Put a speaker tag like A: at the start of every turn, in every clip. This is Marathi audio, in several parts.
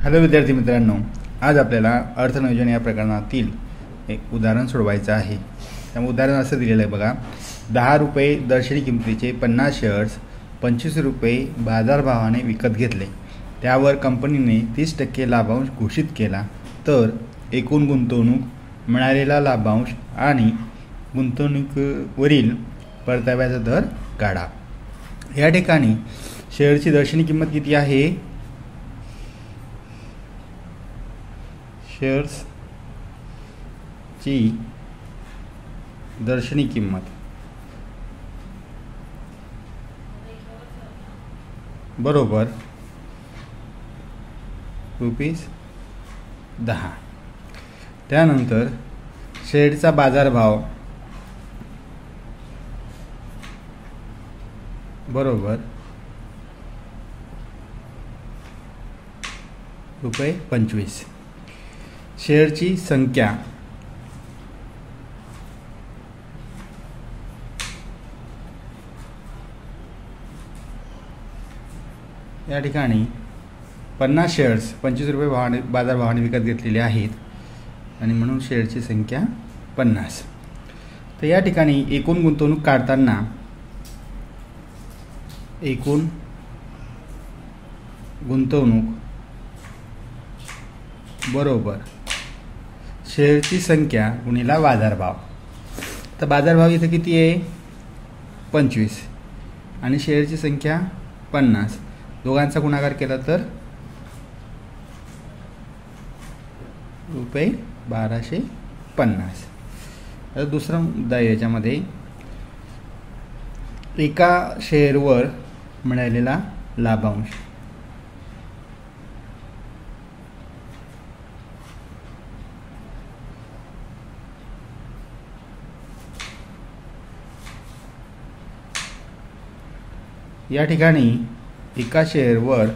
A: हॅलो विद्यार्थी मित्रांनो, आज आपल्याला अर्थनियोजन या प्रकरणातील एक उदाहरण सोडवायचं आहे। त्यामुळे उदाहरण असं दिलेलं आहे बघा, 10 रुपये दर्शनी किमतीचे 50 शेअर्स 25 रुपये बाजारभावाने विकत घेतले। त्यावर कंपनीने 30% लाभांश घोषित केला, तर एकूण गुंतवणूक, मिळालेला लाभांश आणि गुंतवणुकीवरील परताव्याचा दर काढा। या ठिकाणी शेअरची दर्शनी किंमत किती आहे? शेअर्सची दर्शनी किंमत बरोबर ₹10। त्यानंतर शेअरचा बाजारभाव बरोबर ₹25। शेअरची संख्या या ठिकाणी 50 शेअर्स 25 रुपये बाजारभावाने विकत घेतलेले आहेत आणि म्हणून शेअरची संख्या 50। तर या ठिकाणी एकूण गुंतवणूक काढताना एकूण गुंतवणूक बरोबर शेअरची संख्या गुणिला बाजारभाव। तर बाजारभाव इथे किती आहे? 25 आणि शेअरची संख्या 50। दोघांचा गुणाकार केला तर ₹1250। आता दुसरा मुद्दा याच्यामध्ये एका शेअरवर मिळालेला लाभांश या ठिकाणी एका शेअरवर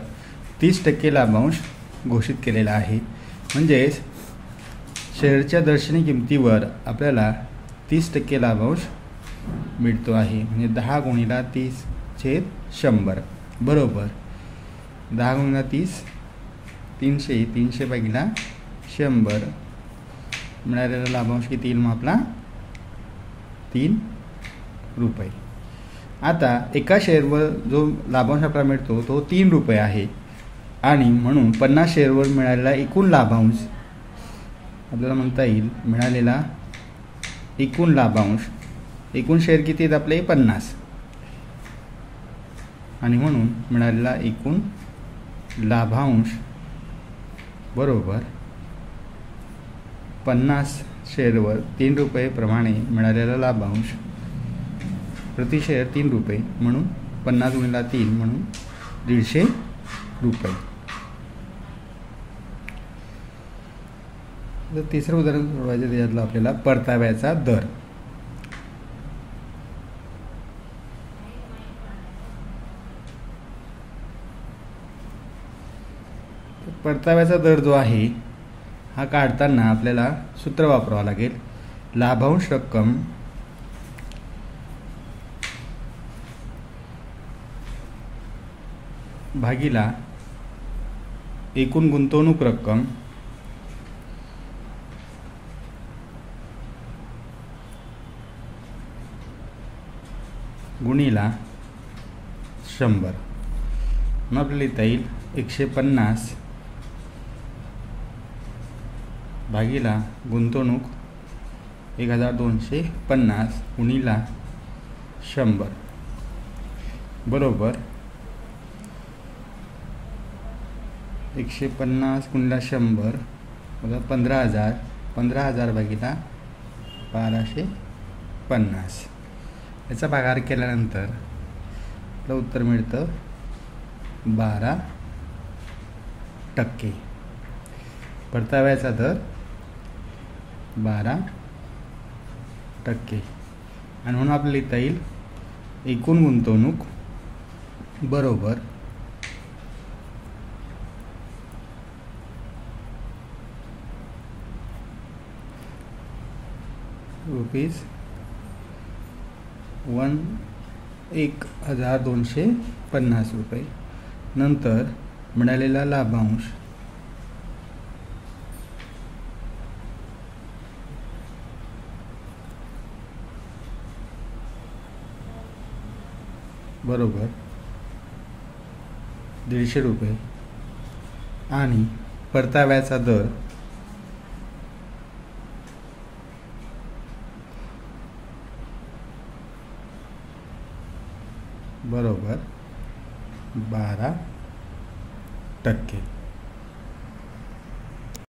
A: 30% लाभांश घोषित केलेला आहे। म्हणजेच शेअरच्या दर्शनी किमतीवर आपल्याला 30% लाभांश मिळतो आहे। म्हणजे 10 गुणिला 30/100 बरोबर 10 गुणिला 30 300, 300 भागिले 100 मिळालेला लाभांश किती येईल? मग आपला ₹3। आता एका शेअरवर जो लाभांश आपल्याला मिळतो तो ₹3 आहे आणि म्हणून 50 शेअरवर मिळालेला एकूण लाभांश आपल्याला म्हणता येईल मिळालेला एकूण लाभांश, एकूण शेअर किती आहेत आपले? 50 आणि म्हणून मिळालेला एकूण लाभांश बरोबर 50 शेअरवर ₹3 प्रमाणे मिळालेला लाभांश प्रति शेअर ₹3 म्हणून 50 गुणिला 3 म्हणून ₹150। तर तिसरं उदाहरण सोडवायचं, त्याच्यातलं आपल्याला परताव्याचा दर। परताव्याचा दर जो आहे हा काढताना आपल्याला सूत्र वापरावं लागेल। लाभांश रक्कम भागिला एकूण गुंतवणूक रक्कम गुणिला 100। मग आपल्याला लिहिता येईल 150 भागिला गुंतवणूक 1250 गुणिला 100 बरोबर 150 गुणिला 100 15,000, 15,000 भागिला 1250। याचा भागाकार केल्यानंतर आपलं उत्तर मिळतं 12%। परताव्याचा दर 12% आणि म्हणून आपल्याला लिहिता येईल एकूण गुंतवणूक बरोबर ₹1,250 नंतर मिळालेला लाभांश बरोबर 150 रुपये आणि परताव्याचा दर बरोबर 12%.